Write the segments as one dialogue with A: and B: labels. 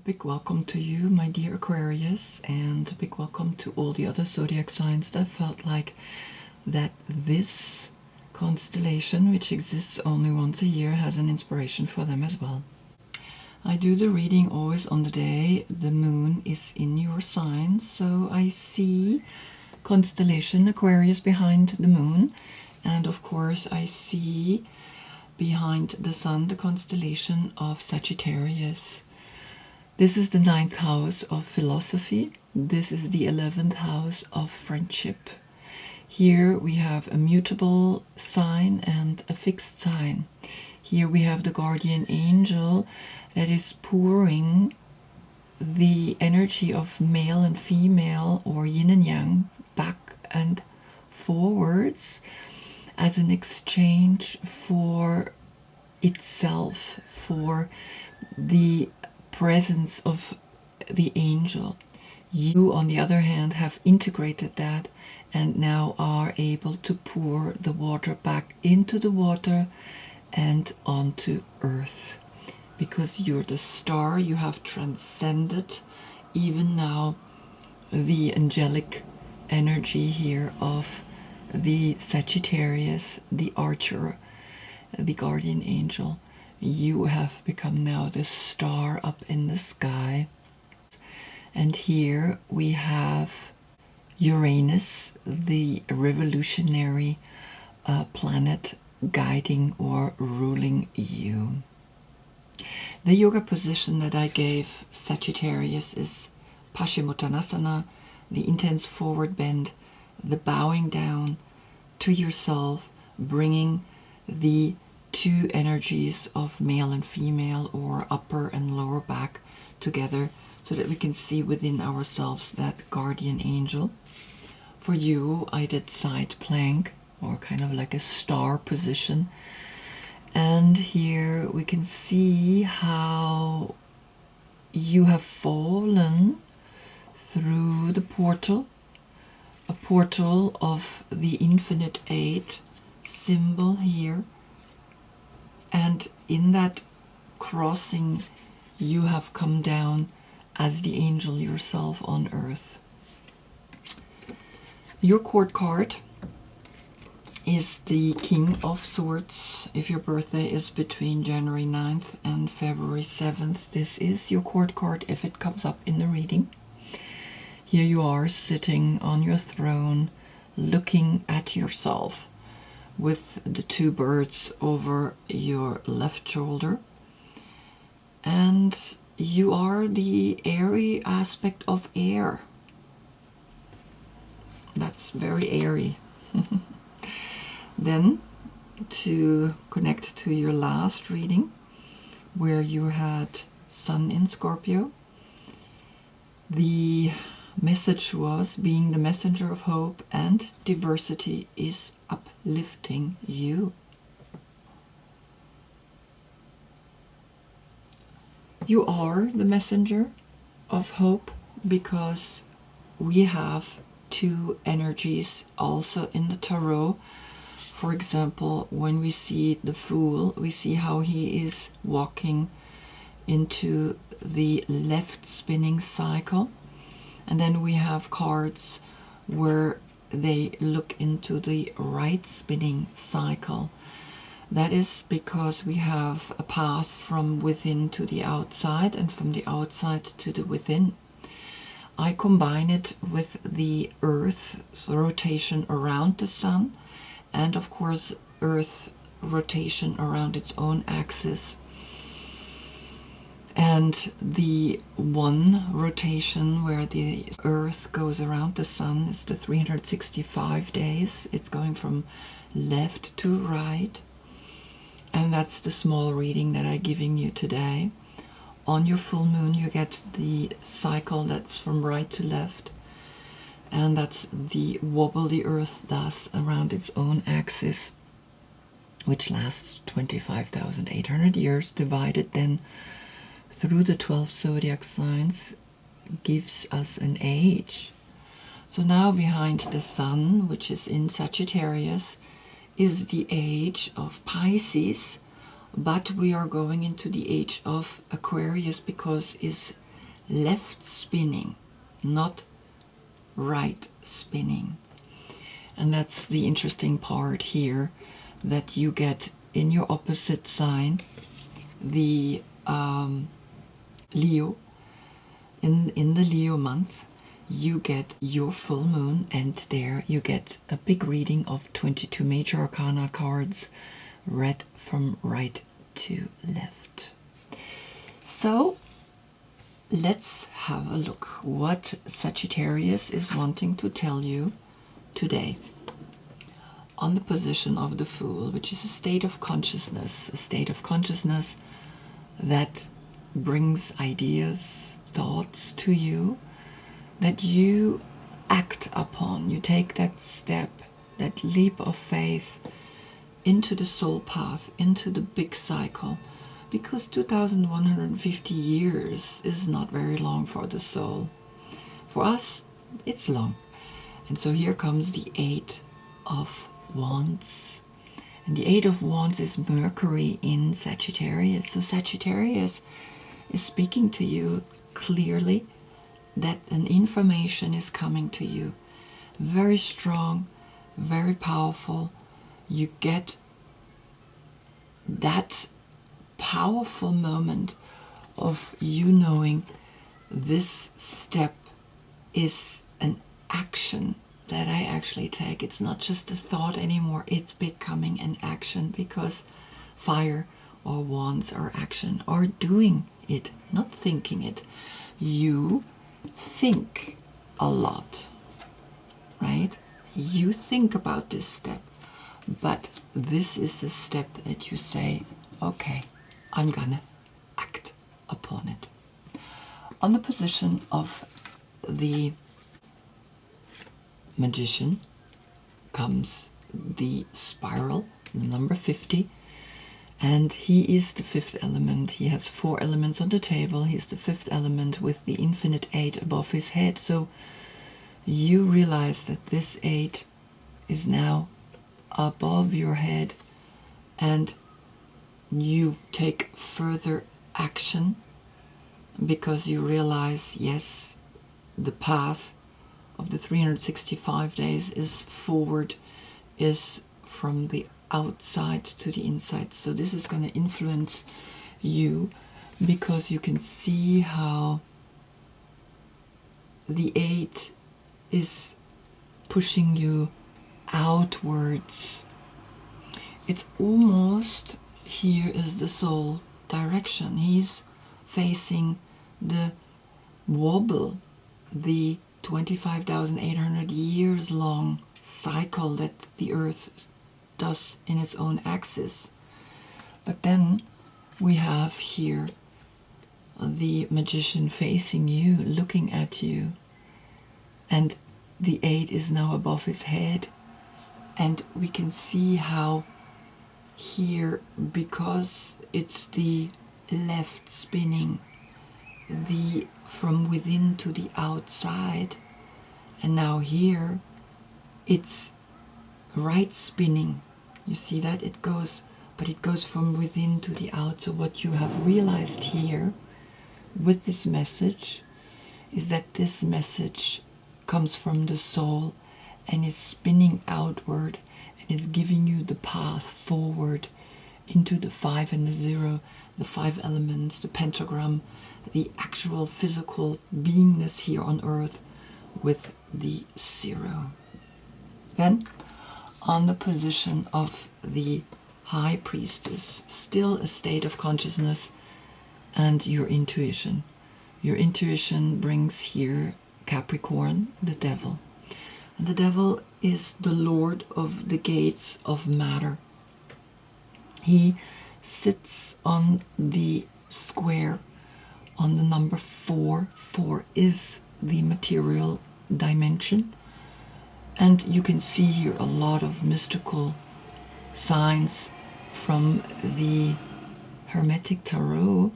A: big welcome to you, my dear Aquarius, and a big welcome to all the other zodiac signs that felt like that this constellation, which exists only once a year, has an inspiration for them as well. I do the reading always on the day the moon is in your sign, so I see constellation Aquarius behind the moon, and of course I see behind the sun the constellation of Sagittarius. This is the 9th house of philosophy. This is the 11th house of friendship. Here we have a mutable sign and a fixed sign. Here we have the guardian angel that is pouring the energy of male and female, or yin and yang, back and forwards as an exchange for itself, for the presence of the angel. You, on the other hand, have integrated that and now are able to pour the water back into the water and onto earth. Because you're the star, you have transcended even now the angelic energy here of the Sagittarius, the archer, the guardian angel. You have become now the star up in the sky. And here we have Uranus, the revolutionary planet guiding or ruling you. The yoga position that I gave Sagittarius is Paschimottanasana, the intense forward bend, the bowing down to yourself, bringing the two energies of male and female, or upper and lower back, together so that we can see within ourselves that guardian angel. For you, I did side plank, or kind of like a star position. And here we can see how you have fallen through the portal, a portal of the infinite 8 symbol here. And in that crossing, you have come down as the angel yourself on earth. Your court card is the King of Swords. If your birthday is between January 9th and February 7th, this is your court card if it comes up in the reading. Here you are sitting on your throne, looking at yourself with the two birds over your left shoulder. And you are the airy aspect of air. That's very airy. Then, to connect to your last reading, where you had Sun in Scorpio, the message was, being the messenger of hope and diversity is uplifting you. You are the messenger of hope because we have two energies also in the tarot. For example, when we see the Fool, we see how he is walking into the left spinning cycle. And then we have cards where they look into the right spinning cycle. That is because we have a path from within to the outside and from the outside to the within. I combine it with the Earth's rotation around the Sun, and of course Earth rotation around its own axis. And the one rotation where the Earth goes around the Sun is the 365 days. It's going from left to right. And that's the small reading that I'm giving you today. On your full moon, you get the cycle that's from right to left. And that's the wobble the Earth does around its own axis, which lasts 25,800 years, divided then through the 12 zodiac signs, gives us an age. So now behind the Sun, which is in Sagittarius, is the age of Pisces, but we are going into the age of Aquarius because left spinning, not right spinning. And that's the interesting part here, that you get in your opposite sign, the Leo. In the Leo month, you get your full moon, and there you get a big reading of 22 major arcana cards, read from right to left. So let's have a look what Sagittarius is wanting to tell you today. On the position of the Fool, which is a state of consciousness that brings ideas, thoughts to you, that you act upon. You take that step, that leap of faith into the soul path, into the big cycle, because 2150 years is not very long for the soul. For us, it's long. And so here comes the Eight of Wands. And the Eight of Wands is Mercury in Sagittarius. So Sagittarius is speaking to you clearly that an information is coming to you. Very strong, very powerful. You get that powerful moment of you knowing this step is an action that I actually take. It's not just a thought anymore, it's becoming an action, because fire or wands are action, or doing it, not thinking it. You think a lot, right? You think about this step, but this is a step that you say, okay, I'm gonna act upon it. On the position of the Magician comes the spiral, the number 50, and he is the fifth element. He has 4 elements on the table. He's the fifth element with the infinite 8 above his head. So you realize that this 8 is now above your head, and you take further action because you realize, yes, the path of the 365 days is forward, is from the outside to the inside. So this is going to influence you, because you can see how the 8 is pushing you outwards. It's almost, here is the soul direction. He's facing the wobble, the 25,800 years long cycle that the earth does in its own axis. But then we have here the Magician facing you, looking at you, and the 8 is now above his head, and we can see how here, because it's the left spinning, the from within to the outside, and now here it's right spinning. You see that it goes, but it goes from within to the out. So what you have realized here with this message is that this message comes from the soul and is spinning outward and is giving you the path forward into the 5 and the 0, the 5 elements, the pentagram, the actual physical beingness here on earth with the 0. Then on the position of the High Priestess, still a state of consciousness, and your intuition. Your intuition brings here Capricorn, the devil. And the devil is the lord of the gates of matter. He sits on the square on the number 4. 4 is the material dimension. And you can see here a lot of mystical signs from the Hermetic Tarot,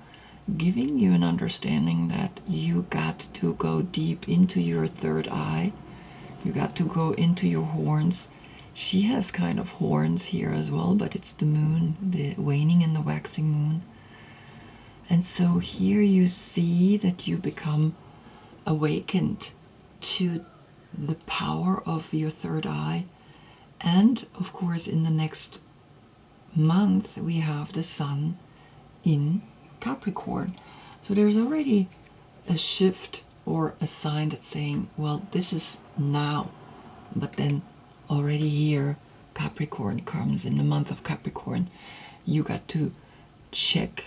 A: giving you an understanding that you got to go deep into your third eye. You got to go into your horns. She has kind of horns here as well, but it's the moon, the waning and the waxing moon. And so here you see that you become awakened to the power of your third eye. And of course, in the next month, we have the Sun in Capricorn. So there's already a shift or a sign that's saying, well, this is now. But then already here, Capricorn comes in the month of Capricorn. You got to check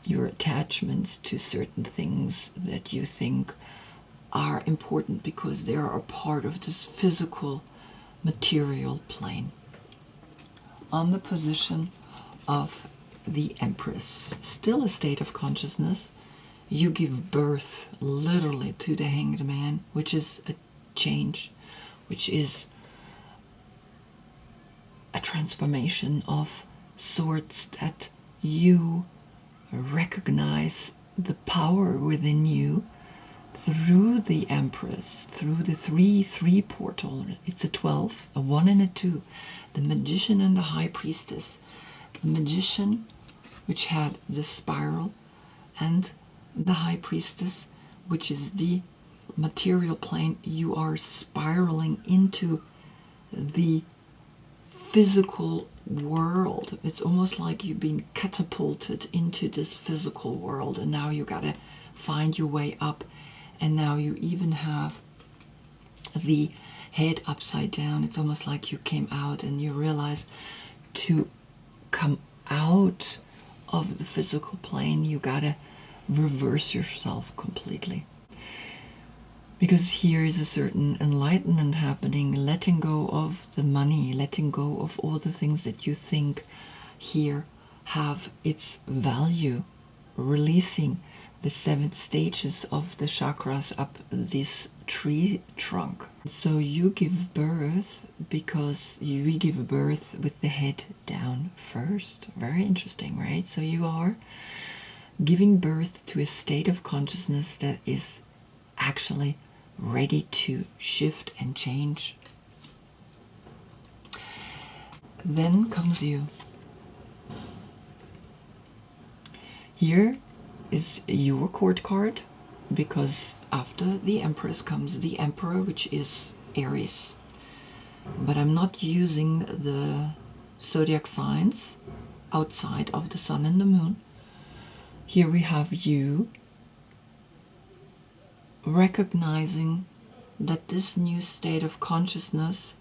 A: your attachments to certain things that you think are important because they are a part of this physical material plane. On the position of the Empress, still a state of consciousness, you give birth literally to the Hanged Man, which is a change, which is a transformation of sorts, that you recognize the power within you through the Empress, through the 3-3 portal. It's a 12, a 1 and a 2, the Magician and the High Priestess. The Magician, which had the spiral, and the High Priestess, which is the material plane. You are spiraling into the physical world. It's almost like you've been catapulted into this physical world, and now you gotta find your way up. And now you even have the head upside down. It's almost like you came out and you realize to come out of the physical plane, you gotta reverse yourself completely. Because here is a certain enlightenment happening, letting go of the money, letting go of all the things that you think here have its value, releasing the 7 stages of the chakras up this tree trunk. So you give birth because we give birth with the head down first. Very interesting, right? So you are giving birth to a state of consciousness that is actually ready to shift and change. Then comes you. Here is your court card, because after the Empress comes the Emperor, which is Aries. But I'm not using the zodiac signs outside of the Sun and the Moon. Here we have you recognizing that this new state of consciousness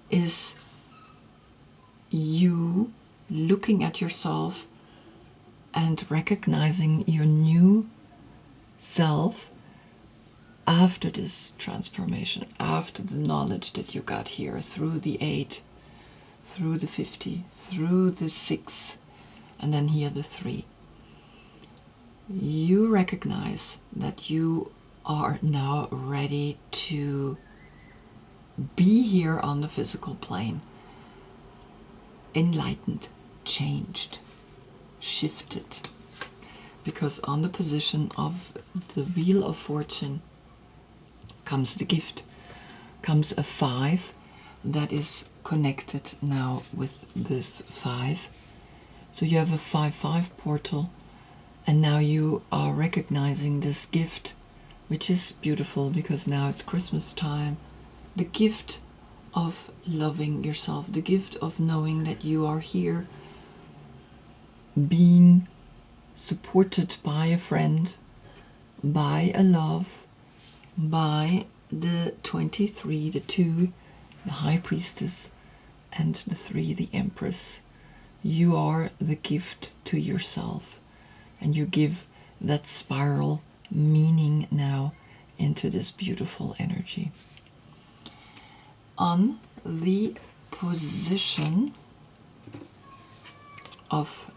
A: is you looking at yourself and recognizing your new self after this transformation, after the knowledge that you got here through the 8, through the 50, through the 6, and then here the 3. You recognize that you are now ready to be here on the physical plane, enlightened, changed, shifted. Because on the position of the Wheel of Fortune comes the gift, comes a 5 that is connected now with this 5. So you have a 5-5 portal, and now you are recognizing this gift, which is beautiful because now it's Christmas time. The gift of loving yourself, the gift of knowing that you are here being supported by a friend, by a love, by the 23, the 2, the High Priestess, and the 3, the Empress. You are the gift to yourself, and you give that spiral meaning now into this beautiful energy. On the position of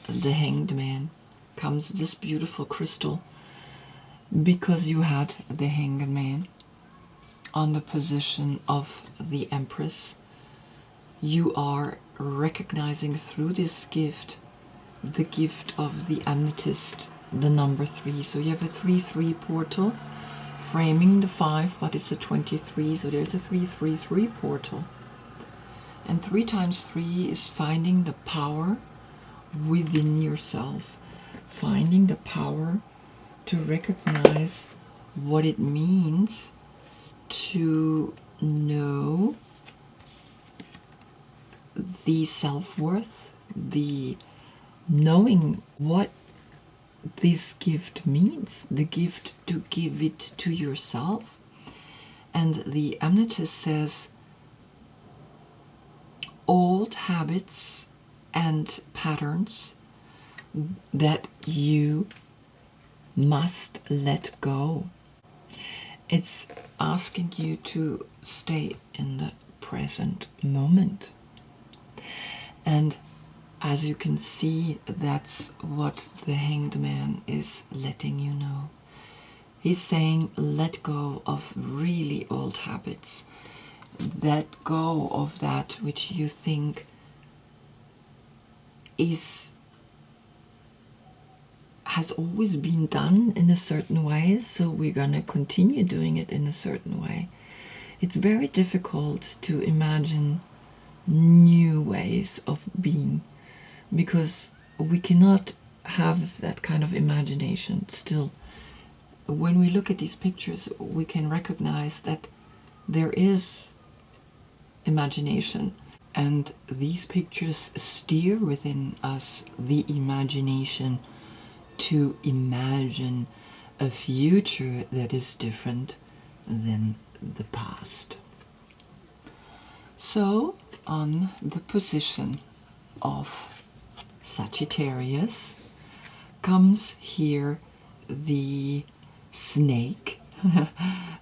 A: the Hanged Man comes this beautiful crystal, because you had the Hanged Man on the position of the Empress. You are recognizing through this gift the gift of the amethyst, the number 3. So you have a 3-3 portal framing the 5, but it's a 23, so there's a 3-3-3 portal. And 3 times 3 is finding the power within yourself, finding the power to recognize what it means to know the self-worth, the knowing what this gift means, the gift to give it to yourself. And the amethyst says old habits and patterns that you must let go. It's asking you to stay in the present moment. And as you can see, that's what the Hanged Man is letting you know. He's saying, let go of really old habits. Let go of that which you think has always been done in a certain way, so we're gonna continue doing it in a certain way. It's very difficult to imagine new ways of being, because we cannot have that kind of imagination still. When we look at these pictures, we can recognize that there is imagination, and these pictures steer within us the imagination to imagine a future that is different than the past. So, on the position of Sagittarius comes here the snake,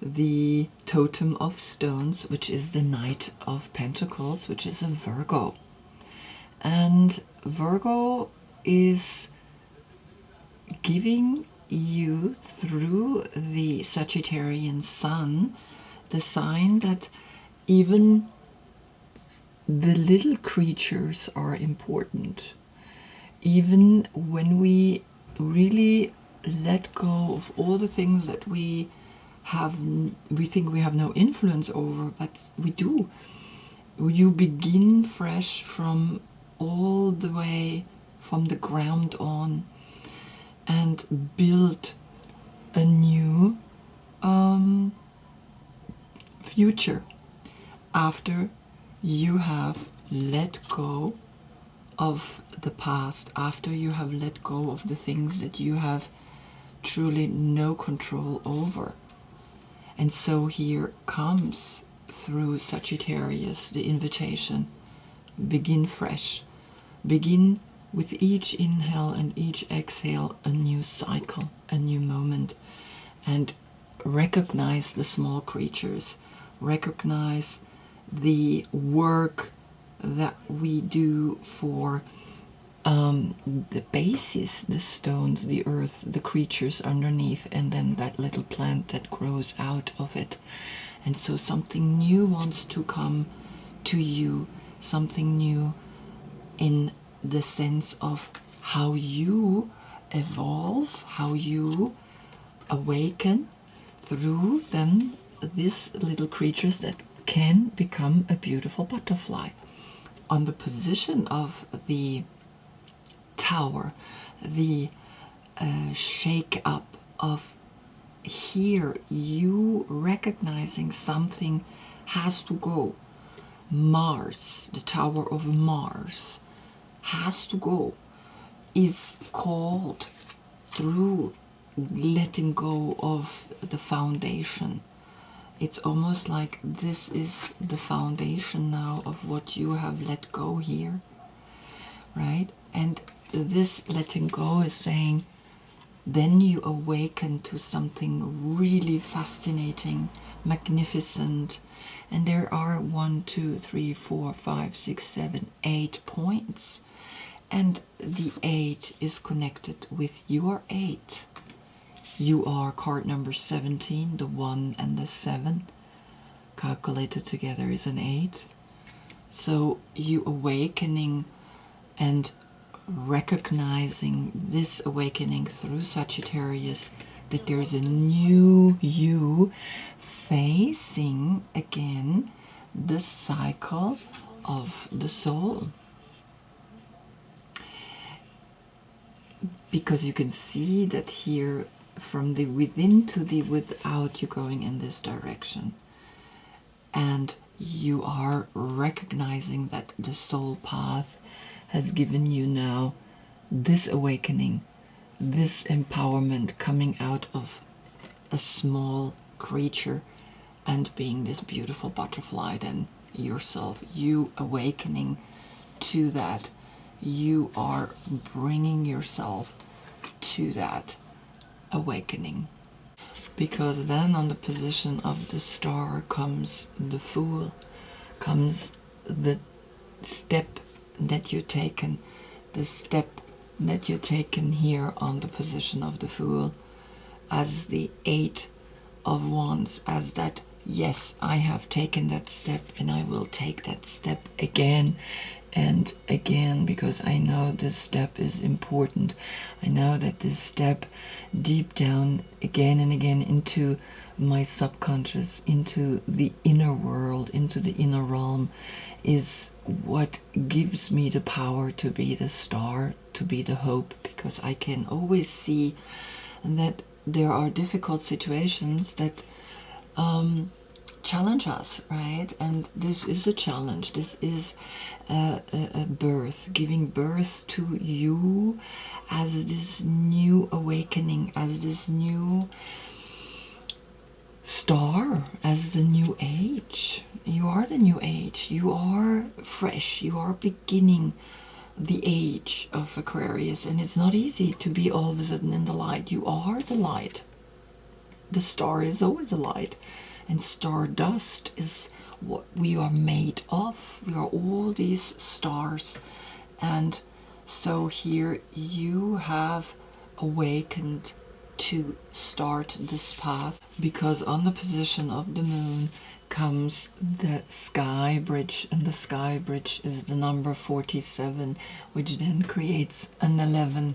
A: the totem of stones, which is the Knight of Pentacles, which is a Virgo. And Virgo is giving you, through the Sagittarian Sun, the sign that even the little creatures are important. Even when we really let go of all the things that we think we have no influence over, but we do. You begin fresh from all the way from the ground on and build a new future after you have let go of the past, after you have let go of the things that you have truly no control over. And so here comes through Sagittarius the invitation: begin fresh, begin with each inhale and each exhale a new cycle, a new moment, and recognize the small creatures, recognize the work that we do for the basis, the stones, the earth, the creatures underneath, and then that little plant that grows out of it. And so something new wants to come to you, something new in the sense of how you evolve, how you awaken through then these little creatures that can become a beautiful butterfly. On the position of the Tower, the shake up of here, you recognizing something has to go. Mars, the Tower of Mars, has to go, is called through letting go of the foundation. It's almost like this is the foundation now of what you have let go here, right? And this letting go is saying, then you awaken to something really fascinating, magnificent. And there are 1, 2, 3, 4, 5, 6, 7, 8 points. And the 8 is connected with your 8. You are card number 17, the 1 and the 7. Calculated together is an 8. So you awakening and recognizing this awakening through Sagittarius, that there's a new you facing again the cycle of the soul. because you can see that here from the within to the without, you're going in this direction. And you are recognizing that the soul path has given you now this awakening, this empowerment, coming out of a small creature and being this beautiful butterfly then yourself. You awakening to that. You are bringing yourself to that awakening. Because then on the position of the star comes the Fool, comes the step that you've taken, the step that you've taken here on the position of the Fool, as the Eight of Wands, as that, yes, I have taken that step and I will take that step again and again, because I know this step is important. I know that this step deep down again and again into my subconscious, into the inner world, into the inner realm, is what gives me the power to be the star, to be the hope, because I can always see that there are difficult situations that challenge us, right? And this is a challenge. This is a birth, giving birth to you as this new awakening, as this new star, as the new age. You are the new age. You are fresh. You are beginning the age of Aquarius, and it's not easy to be all of a sudden in the light. You are the light. The star is always a light, and stardust is what we are made of. We are all these stars. And so here you have awakened to start this path, because on the position of the moon comes the sky bridge, and the sky bridge is the number 47, which then creates an 11,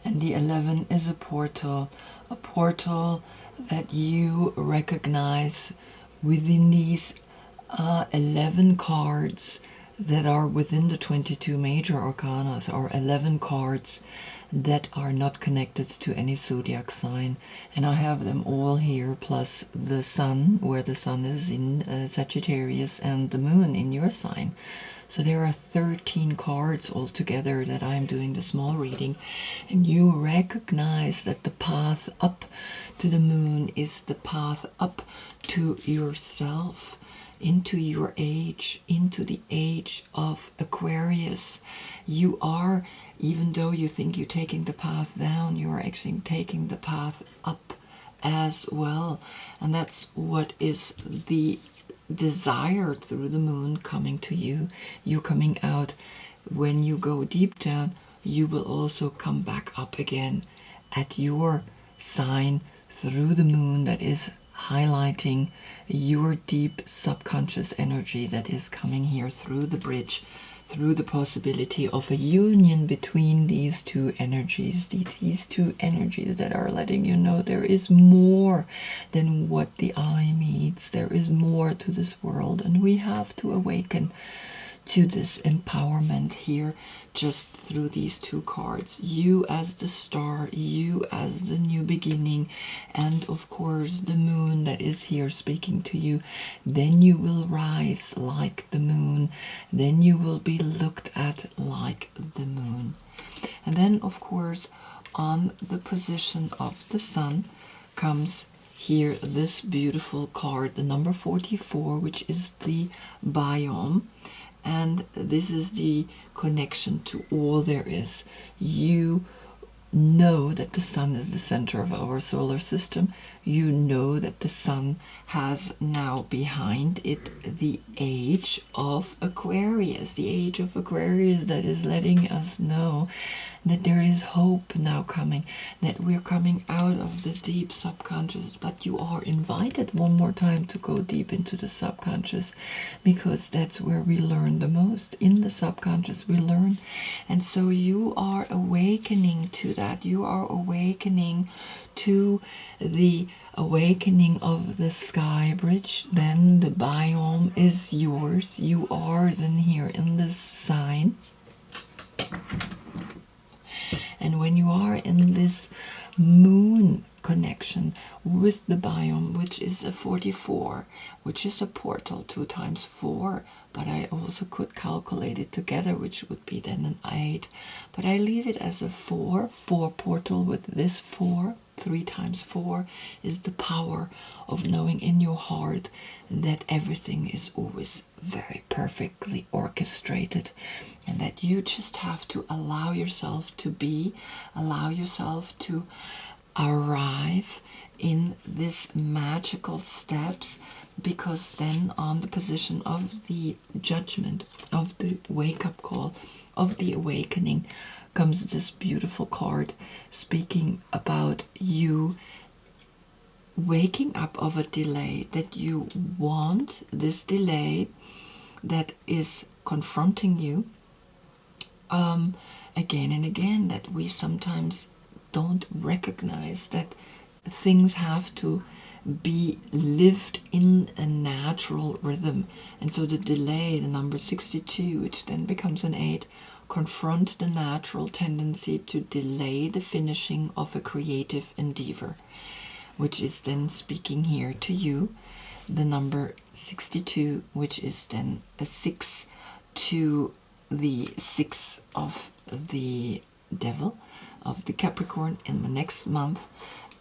A: and the 11 is a portal that you recognize within these 11 cards that are within the 22 major arcanas, are 11 cards that are not connected to any zodiac sign, and I have them all here, plus the sun, where the sun is in Sagittarius, and the moon in your sign. So there are 13 cards altogether that I'm doing the small reading, and you recognize that the path up to the moon is the path up to yourself, into your age, into the age of Aquarius. You are, even though you think you're taking the path down, you are actually taking the path up as well. And that's what is the desire through the moon coming to you. You're coming out. When you go deep down, you will also come back up again at your sign through the moon, that is highlighting your deep subconscious energy that is coming here through the bridge, through the possibility of a union between these two energies, these two energies that are letting you know there is more than what the eye meets. There is more to this world, and we have to awaken to this empowerment here just through these two cards. You as the star, you as the new beginning, and of course the moon that is here speaking to you. Then you will rise like the moon. Then you will be looked at like the moon. And then of course on the position of the sun comes here this beautiful card, the number 44, which is the biome. And this is the connection to all there is. You know that the sun is the center of our solar system. You know that the sun has now behind it the age of Aquarius. The age of Aquarius that is letting us know that there is hope now coming, that we're coming out of the deep subconscious. But you are invited one more time to go deep into the subconscious, because that's where we learn the most. In the subconscious we learn. And so you are awakening to that. You are awakening to the awakening of the sky bridge. Then the biome is yours. You are then here in this sign. And when you are in this moon connection with the biome, which is a 44, which is a portal 2 times 4, but I also could calculate it together, which would be then an 8, but I leave it as a 4 portal with this 4. 3 times 4 is the power of knowing in your heart that everything is always very perfectly orchestrated, and that you just have to allow yourself to be, allow yourself to arrive in this magical steps, because then on the position of the judgment, of the wake-up call, of the awakening, comes this beautiful card speaking about you waking up of a delay, that you want this delay that is confronting you again and again, that we sometimes don't recognize that things have to be lived in a natural rhythm. And so the delay, the number 62, which then becomes an 8, confront the natural tendency to delay the finishing of a creative endeavor, which is then speaking here to you, the number 62, which is then a 6 to the 6 of the devil, of the Capricorn in the next month,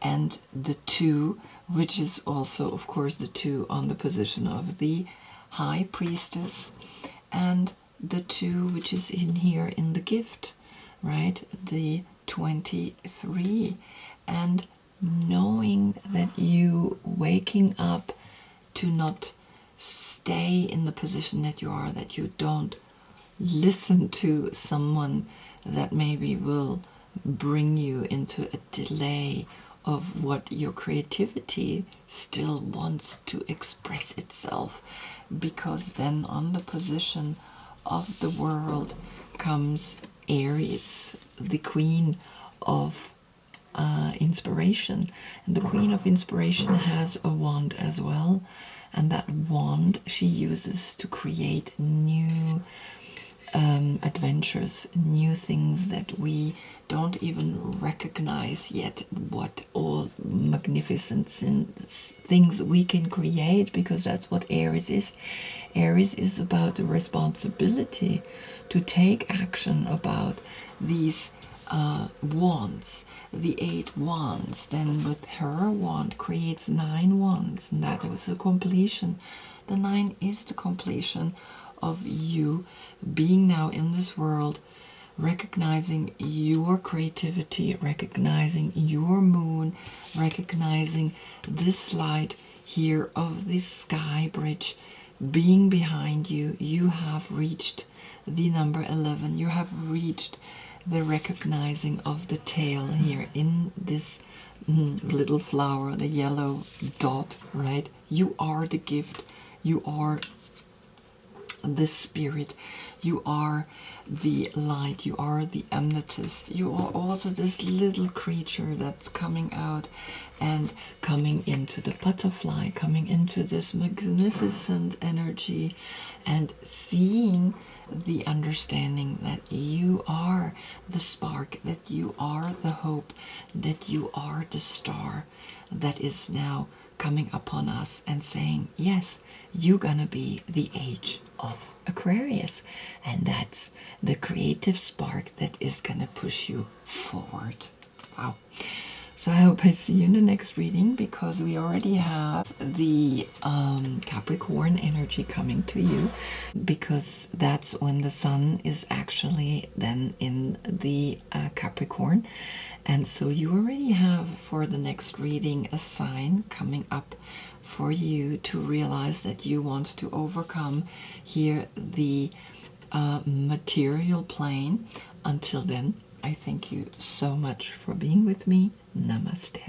A: and the 2, which is also, of course, the 2 on the position of the High Priestess, and the 2 which is in here in the gift, right? The 23. And knowing that you waking up to not stay in the position that you are, that you don't listen to someone that maybe will bring you into a delay of what your creativity still wants to express itself, because then on the position of the world comes Aries, the queen of inspiration. And the queen of inspiration has a wand as well, and that wand she uses to create new adventures, new things that we don't even recognize yet, what all magnificent things we can create, because that's what Aries is. Aries is about the responsibility to take action about these wands, the 8 wands. Then with her wand creates 9 wands, and that was a completion. The 9 is the completion of you being now in this world, recognizing your creativity, recognizing your moon, recognizing this light here of this sky bridge being behind you. You have reached the number 11. You have reached the recognizing of the tail here in this little flower, the yellow dot, right? You are the gift. You are the spirit, you are the light, you are the amethyst, you are also this little creature that's coming out and coming into the butterfly, coming into this magnificent energy, and seeing the understanding that you are the spark, that you are the hope, that you are the star that is now coming upon us and saying, yes, you're gonna be the age of Aquarius, and that's the creative spark that is gonna push you forward. Wow. So I hope I see you in the next reading, because we already have the Capricorn energy coming to you, because that's when the sun is actually then in the Capricorn. And so you already have for the next reading a sign coming up for you to realize that you want to overcome here the material plane. Until then, I thank you so much for being with me. Namaste.